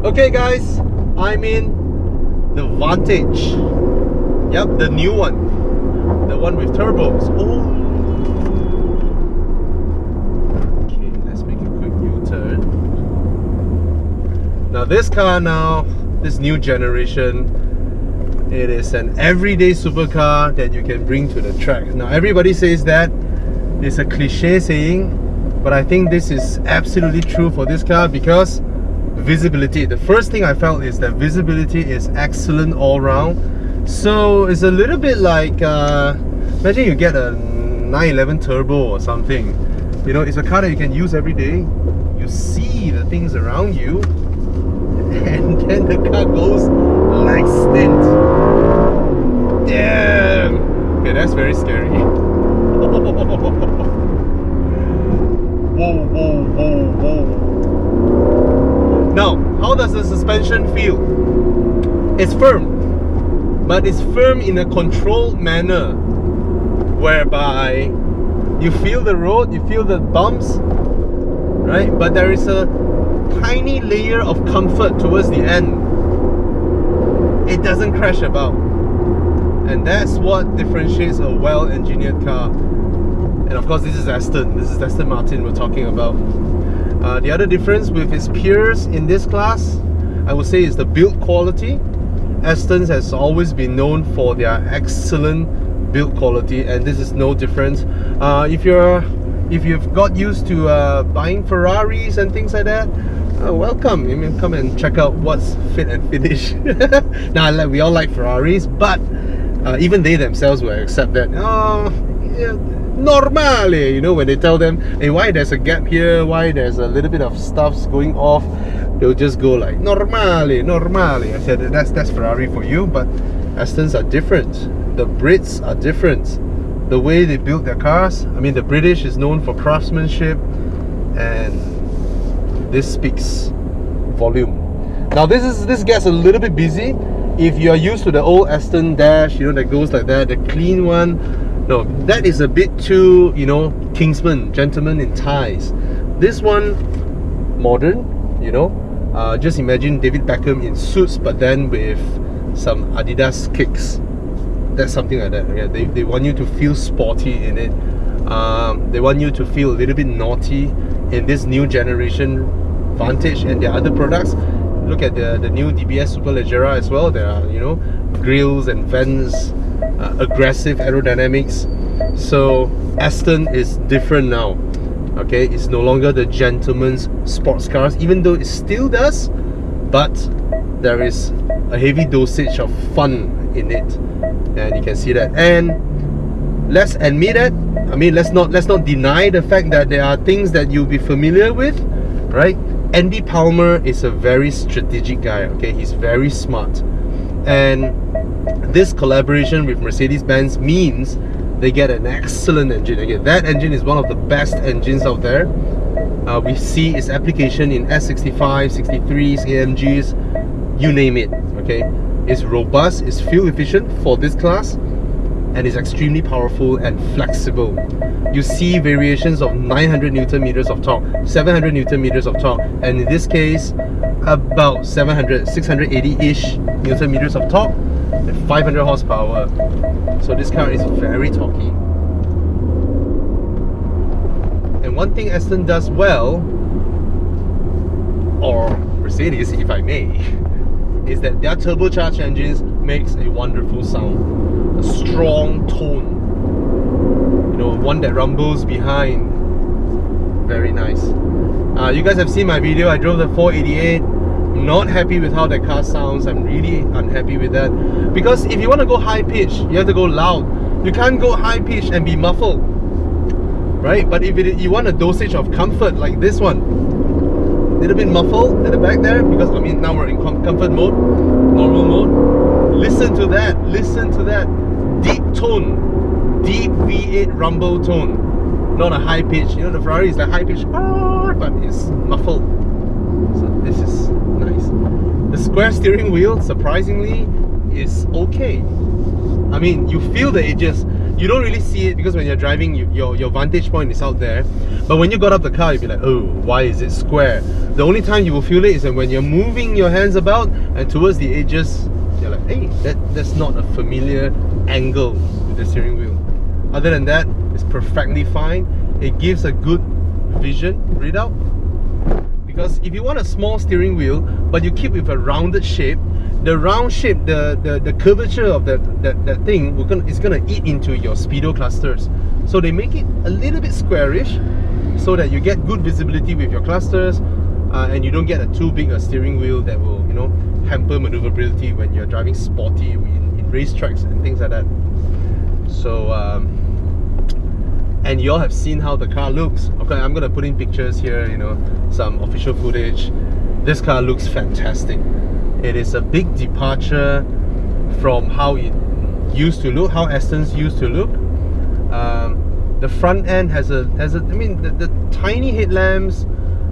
Okay guys, I'm in the Vantage. Yep, the new one. The one with turbos. Oh. Okay, let's make a quick U-turn. Now this car this new generation, it is an everyday supercar that you can bring to the track. Now everybody says that. It's a cliche saying, but I think this is absolutely true for this car because visibility. The first thing I felt is that visibility is excellent all round. So it's a little bit like imagine you get a 911 turbo or something. You know, it's a car that you can use every day. You see the things around you, and then the car goes like stint. Damn. Okay, that's very scary. Whoa, whoa, whoa, whoa. Now, how does the suspension feel? It's firm, but it's firm in a controlled manner, whereby you feel the road, you feel the bumps, right? But there is a tiny layer of comfort towards the end. It doesn't crash about, and that's what differentiates a well-engineered car. And of course, this is Aston. This is Aston Martin we're talking about. The other difference with its peers in this class, I would say, is the build quality. Aston has always been known for their excellent build quality, and this is no different. If you've got used to buying Ferraris and things like that, welcome. You can come and check out what's fit and finish. Now, we all like Ferraris, but even they themselves will accept that. Oh, yeah, normally, you know, when they tell them, hey, why there's a gap here, why there's a little bit of stuff's going off, they'll just go like, normally. I said, that's Ferrari for you, but Astons are different. The Brits are different. The way they build their cars, I mean, the British is known for craftsmanship, and this speaks volume. Now this gets a little bit busy. If you are used to the old Aston dash, you know, that goes like that, the clean one, no, that is a bit too, you know, Kingsman, gentleman in ties. This one, modern, you know, just imagine David Beckham in suits, but then with some Adidas kicks. That's something like that. Yeah, they want you to feel sporty in it. They want you to feel a little bit naughty in this new generation Vantage and their other products. Look at the new DBS Superleggera as well. There are, you know, grills and vents, aggressive aerodynamics. So Aston is different now. Okay, it's no longer the gentleman's sports cars, even though it still does, but there is a heavy dosage of fun in it, and you can see that. And let's admit it. I mean, let's not deny the fact that there are things that you'll be familiar with, right? Andy Palmer is a very strategic guy. Okay, he's very smart, and this collaboration with Mercedes-Benz means they get an excellent engine. Again, that engine is one of the best engines out there. We see its application in S65, 63s, AMGs, you name it. Okay, it's robust, it's fuel efficient for this class, and is extremely powerful and flexible. You see variations of 900 Newton meters of torque, 700 Newton meters of torque, and in this case, about 680-ish Newton meters of torque, and 500 horsepower. So this car is very torquey. And one thing Aston does well, or Mercedes, if I may, is that their turbocharged engines makes a wonderful sound, a strong tone, you know, one that rumbles behind. Very nice. You guys have seen my video. I drove the 488. Not happy with how that car sounds. I'm really unhappy with that, because if you want to go high pitch, you have to go loud. You can't go high pitch and be muffled, right? But if you want a dosage of comfort like this one, a little bit muffled at the back there, because I mean now we're in comfort mode, normal mode. Listen to that deep tone, deep V8 rumble tone, not a high pitch. You know, the Ferrari is the high pitch, but it's muffled. So this is nice. The square steering wheel, surprisingly, is okay. I mean, you feel the edges. you don't really see it because when you're driving, your vantage point is out there. But when you got up the car, you'll be like, oh, why is it square? The only time you will feel it is when you're moving your hands about and towards the edges, you're like, hey, that's not a familiar angle with the steering wheel. Other than that, it's perfectly fine. It gives a good vision readout. Because if you want a small steering wheel, but you keep with a rounded shape, the round shape, the curvature of that thing is gonna eat into your speedo clusters. So they make it a little bit squarish so that you get good visibility with your clusters, and you don't get too big a steering wheel that will, you know, hamper maneuverability when you're driving sporty in racetracks and things like that. So and you all have seen how the car looks. Okay, I'm gonna put in pictures here, you know, some official footage. This car looks fantastic. It is a big departure from how it used to look, how Aston's used to look. The front end has a I mean, the tiny headlamps,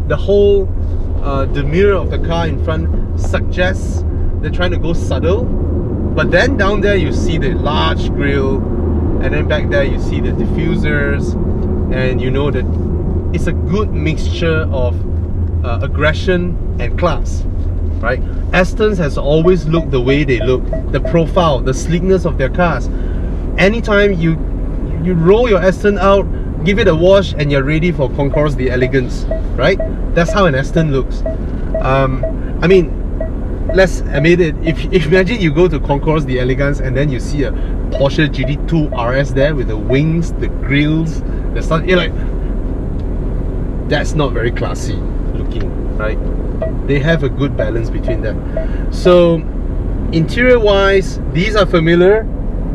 the whole demeanor of the car in front suggests they're trying to go subtle. But then down there you see the large grille, and then back there you see the diffusers, and you know that it's a good mixture of aggression and class, right? Aston's has always looked the way they look, the profile, the sleekness of their cars. Anytime you roll your Aston out, give it a wash, and you're ready for Concours d'Elegance, right? That's how an Aston looks. I mean, let's admit it, if imagine you go to Concours d'Elegance and then you see a Porsche GT2 RS there with the wings, the grills, the stuff, you're like, that's not very classy looking, right? They have a good balance between them. So interior wise, these are familiar,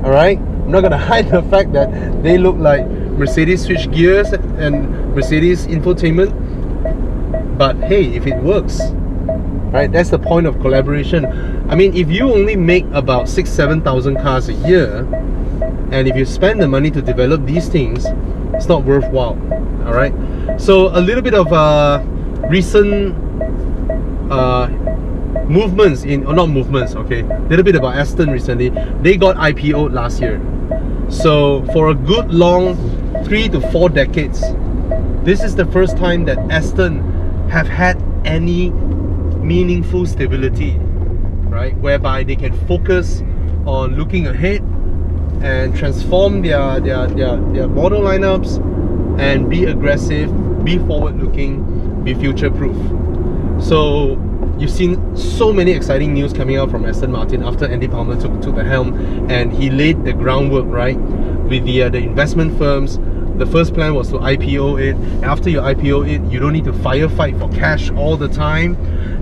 all right? I'm not gonna hide the fact that they look like Mercedes switch gears and Mercedes infotainment, but hey, if it works, right? That's the point of collaboration. I mean, if you only make about 6,000-7,000 cars a year, and if you spend the money to develop these things, it's not worthwhile. All right. So a little bit of recent movements in, or not movements, okay, a little bit about Aston recently. They got IPO'd last year. So for a good long 3 to 4 decades, this is the first time that Aston have had any meaningful stability, right? Whereby they can focus on looking ahead and transform their model lineups and be aggressive, be forward-looking, be future-proof. So you've seen so many exciting news coming out from Aston Martin after Andy Palmer took the helm, and he laid the groundwork, right, with the investment firms. The first plan was to IPO it. After you IPO it, you don't need to firefight for cash all the time,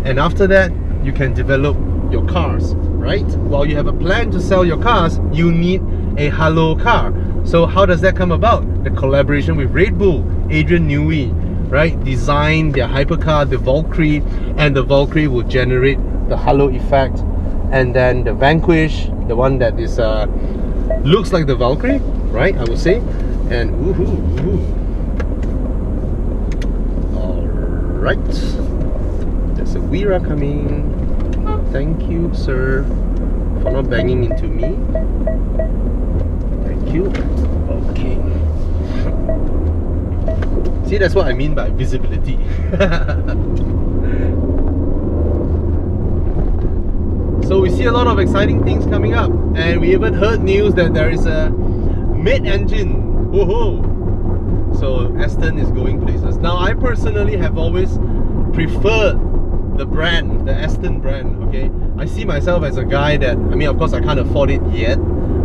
and after that you can develop your cars, right? While you have a plan to sell your cars, you need a halo car. So how does that come about? The collaboration with Red Bull, Adrian Newey, right, designed their hypercar, the Valkyrie, and the Valkyrie will generate the halo effect. And then the Vanquish, the one that is looks like the Valkyrie, right, I would say. And woohoo, alright, there's a Wira coming. Thank you, sir, for not banging into me. Thank you. Okay. See, that's what I mean by visibility. So we see a lot of exciting things coming up, and we even heard news that there is a mid-engine. Woohoo! So Aston is going places. Now, I personally have always preferred the brand, the Aston brand, okay? I see myself as a guy that, I mean, of course I can't afford it yet,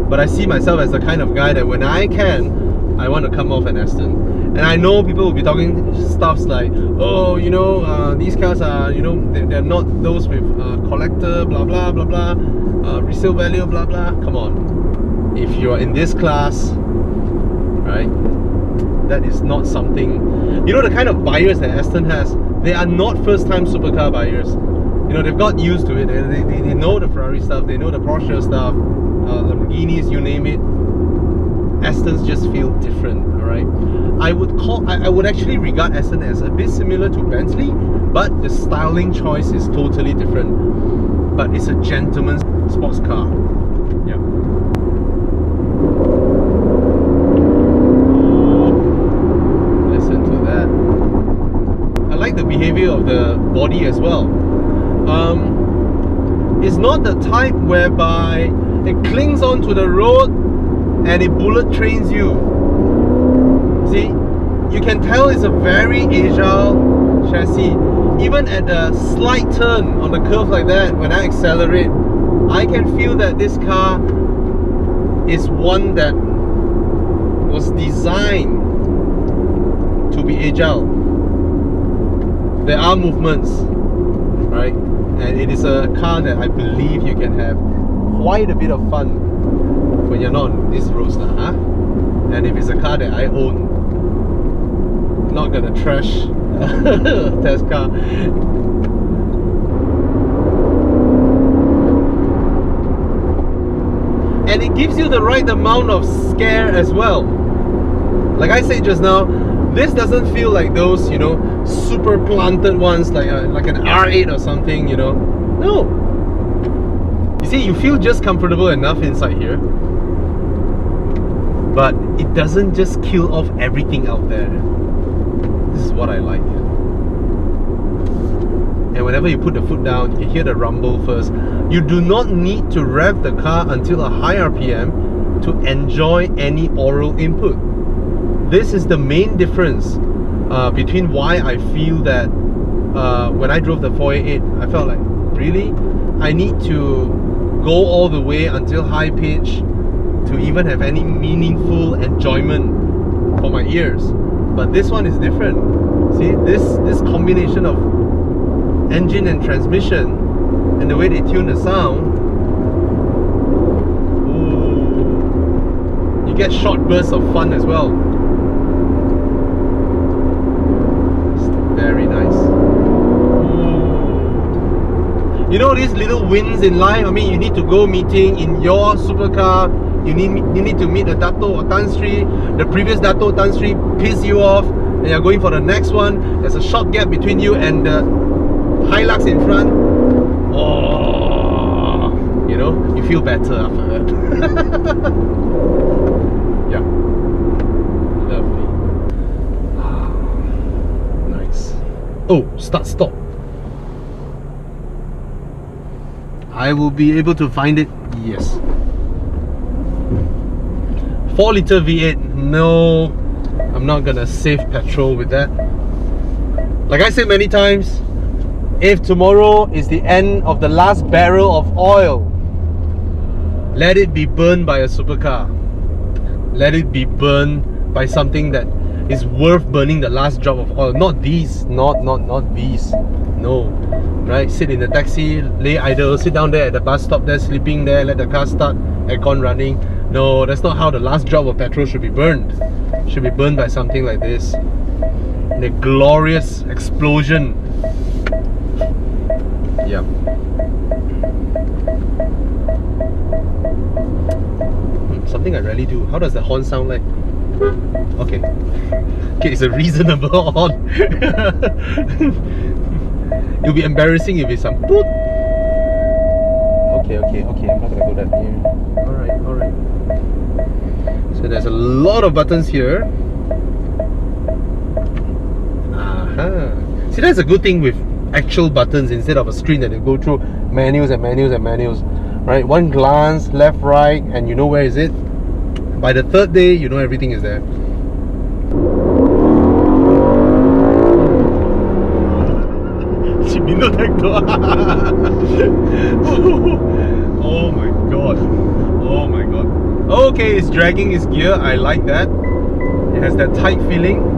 but I see myself as the kind of guy that when I can, I want to come off an Aston. And I know people will be talking stuffs like, oh, you know, these cars are, you know, they're not those with collector, blah, blah, blah, blah, resale value, blah, blah. Come on. If you're in this class, right, that is not something, you know, the kind of buyers that Aston has, they are not first-time supercar buyers. You know, they've got used to it. They know the Ferrari stuff, they know the Porsche stuff, Lamborghinis, you name it. Astons just feel different, alright? I would actually regard Aston as a bit similar to Bentley, but the styling choice is totally different. But it's a gentleman's sports car. Yeah. body as well. It's not the type whereby it clings onto the road and it bullet trains you. See, you can tell it's a very agile chassis. Even at a slight turn on the curve like that, when I accelerate, I can feel that this car is one that was designed to be agile. There are movements, right? And it is a car that I believe you can have quite a bit of fun when you're not on this roads, huh? And if it's a car that I own, not gonna trash test car. And it gives you the right amount of scare as well. Like I said just now, this doesn't feel like those, you know, super planted ones like an R8 or something, you know. No. You see, you feel just comfortable enough inside here, but it doesn't just kill off everything out there. This is what I like. And whenever you put the foot down, you can hear the rumble first. You do not need to rev the car until a high RPM to enjoy any aural input. This is the main difference between why I feel that when I drove the 488, I felt like, really? I need to go all the way until high pitch to even have any meaningful enjoyment for my ears. But this one is different. See, this combination of engine and transmission and the way they tune the sound, ooh, you get short bursts of fun as well. It's very nice. Ooh. You know, these little wins in life, I mean, you need to go meeting in your supercar, you need to meet the Dato or Tan Sri, the previous Dato Tan Sri piss you off, and you're going for the next one. There's a short gap between you and the Hilux in front. Oh, you know, you feel better after that. Yeah, lovely. Nice. Oh, start stop. I will be able to find it. Yes. 4-litre V8. No, I'm not gonna save petrol with that. Like I said many times, if tomorrow is the end of the last barrel of oil, let it be burned by a supercar. Let it be burned by something that is worth burning the last drop of oil. Not these, not these. No, right? Sit in the taxi, lay idle, sit down there at the bus stop there, sleeping there, let the car start, aircon running. No, that's not how the last drop of petrol should be burned. It should be burned by something like this. In a glorious explosion. Yeah. Something I rarely do. How does the horn sound like? Okay. Okay, it's a reasonable horn. It'll be embarrassing if it's some boop. Okay, I'm not gonna go that near. Alright. So there's a lot of buttons here. See, that's a good thing with actual buttons instead of a screen that you go through menus and menus and menus, right? One glance, left, right, and you know where is it. By the third day, you know everything is there. Oh my god. Okay, it's dragging its gear. I like that. It has that tight feeling.